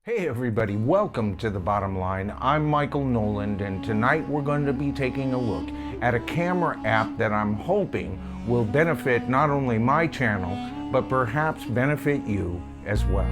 Hey everybody, welcome to The Bottom Line. I'm Michael Noland, and tonight we're going to be taking a look at a camera app that I'm hoping will benefit not only my channel, but perhaps benefit you as well.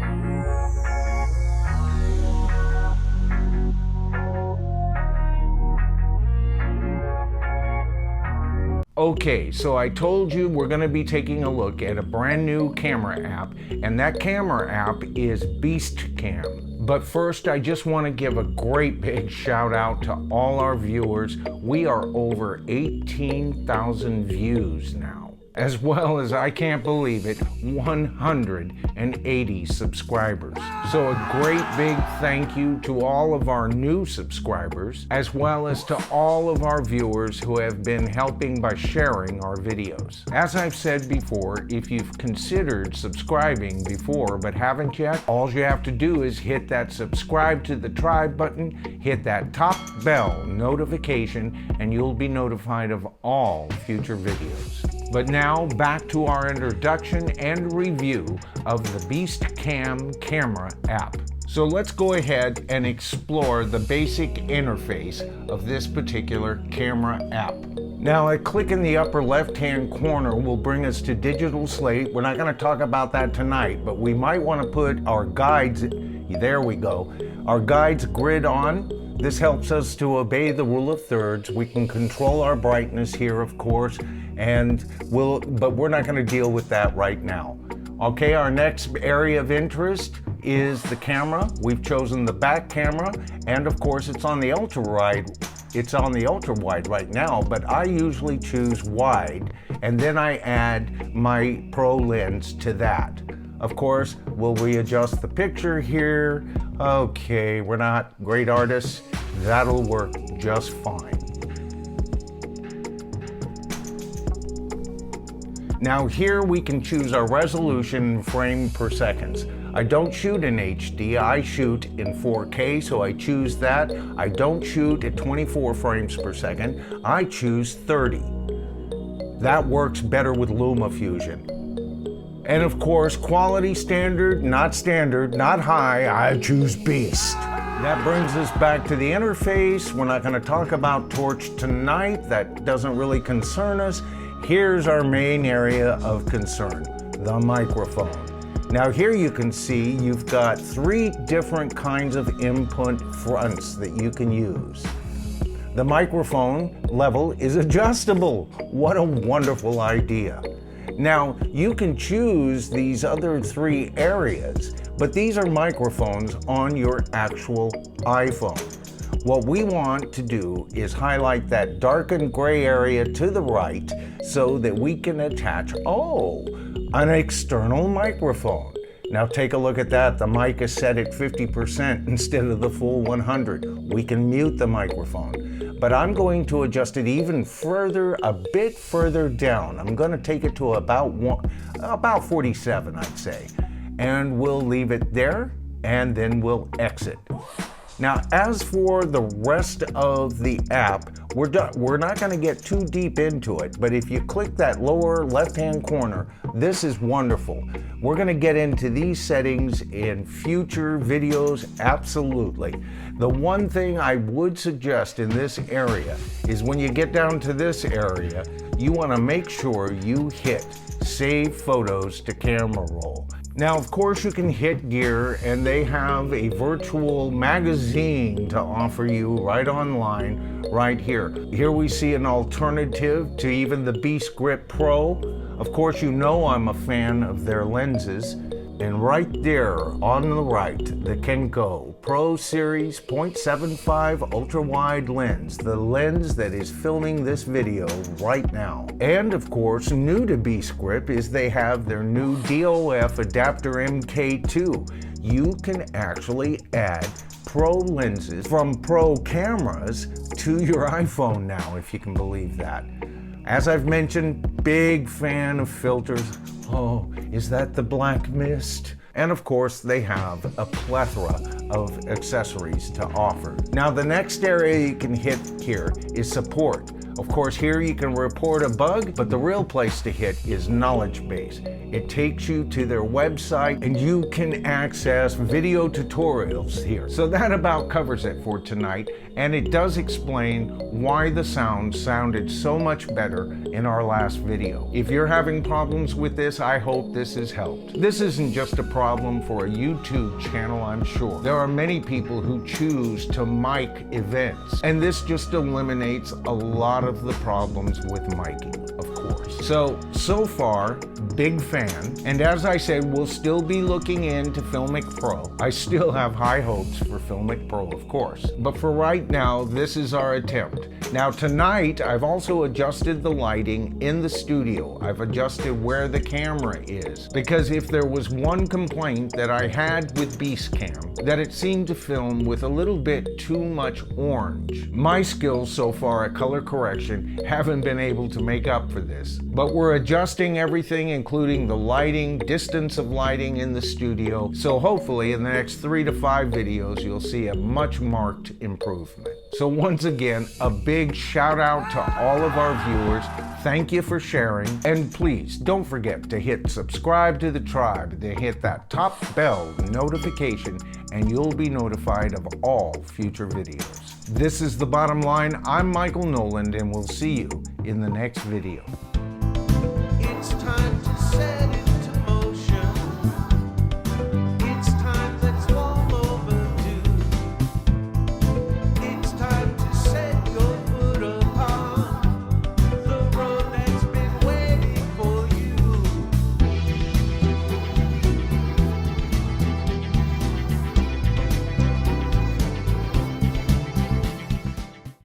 Okay, so I told you we're going to be taking a look at a brand new camera app, and that camera app is BeastCam. But first, I just want to give a great big shout out to all our viewers. We are over 18,000 views now, as well as, I can't believe it, 180 subscribers. So a great big thank you to all of our new subscribers, as well as to all of our viewers who have been helping by sharing our videos. As I've said before, if you've considered subscribing before but haven't yet, all you have to do is hit that subscribe to the tribe button, hit that top bell notification, and you'll be notified of all future videos. But now, back to our introduction and review of the BeastCam camera app. So let's go ahead and explore the basic interface of this particular camera app. Now, a click in the upper left-hand corner will bring us to Digital Slate. We're not going to talk about that tonight, but we might want to put our guides, there we go, our guides grid on. This helps us to obey the rule of thirds. We can control our brightness here, of course, but we're not going to deal with that right now. Okay, our next area of interest is the camera. We've chosen the back camera, and of course it's on the ultra wide. It's on the ultra wide right now, but I usually choose wide, and then I add my pro lens to that. Of course, we'll readjust the picture here. Okay, we're not great artists. That'll work just fine. Now here we can choose our resolution in frame per second. I don't shoot in HD, I shoot in 4K, so I choose that. I don't shoot at 24 frames per second, I choose 30. That works better with LumaFusion. And of course, quality standard, not high, I choose Beast. That brings us back to the interface. We're not going to talk about Torch tonight, that doesn't really concern us. Here's our main area of concern, the microphone. Now here you can see you've got 3 different kinds of input fronts that you can use. The microphone level is adjustable. What a wonderful idea. Now you can choose these other 3 areas, but these are microphones on your actual iPhone. What we want to do is highlight that darkened gray area to the right so that we can attach, an external microphone. Now take a look at that. The mic is set at 50% instead of the full 100. We can mute the microphone, but I'm going to adjust it even further, a bit further down. I'm going to take it to about 47, I'd say, and we'll leave it there, and then we'll exit. Now, as for the rest of the app, we're not going to get too deep into it, but if you click that lower left-hand corner, this is wonderful. We're going to get into these settings in future videos, absolutely. The one thing I would suggest in this area is when you get down to this area, you want to make sure you hit Save Photos to Camera Roll. Now, of course, you can hit gear, and they have a virtual magazine to offer you right online, right here. Here we see an alternative to even the Beast Grip Pro. Of course, you know I'm a fan of their lenses. And right there on the right, the Kenko Pro Series 0.75 ultra-wide lens, the lens that is filming this video right now. And of course, new to Beast Grip is they have their new DOF adapter MK2. You can actually add pro lenses from pro cameras to your iPhone now, if you can believe that. As I've mentioned, big fan of filters. Oh, is that the black mist? And of course, they have a plethora of accessories to offer. Now, the next area you can hit here is support. Of course, here you can report a bug, but the real place to hit is Knowledge Base. It takes you to their website and you can access video tutorials here. So that about covers it for tonight, and it does explain why the sound sounded so much better in our last video. If you're having problems with this, I hope this has helped. This isn't just a problem for a YouTube channel, I'm sure. There are many people who choose to mic events, and this just eliminates a lot of the problems with miking, of course. So far, big fan, and as I said, we'll still be looking into Filmic Pro. I still have high hopes for Filmic Pro, of course, but for right now, this is our attempt. Now tonight, I've also adjusted the lighting in the studio. I've adjusted where the camera is, because if there was one complaint that I had with BeastCam, that it seemed to film with a little bit too much orange. My skills so far at color correction haven't been able to make up for this, but we're adjusting everything, including the lighting, distance of lighting in the studio, so hopefully in the next 3 to 5 videos you'll see a much marked improvement. So once again, a big shout out to all of our viewers. Thank you for sharing, and please don't forget to hit subscribe to the tribe, then hit that top bell notification, and you'll be notified of all future videos. This is The Bottom Line. I'm Michael Noland, and we'll see you in the next video.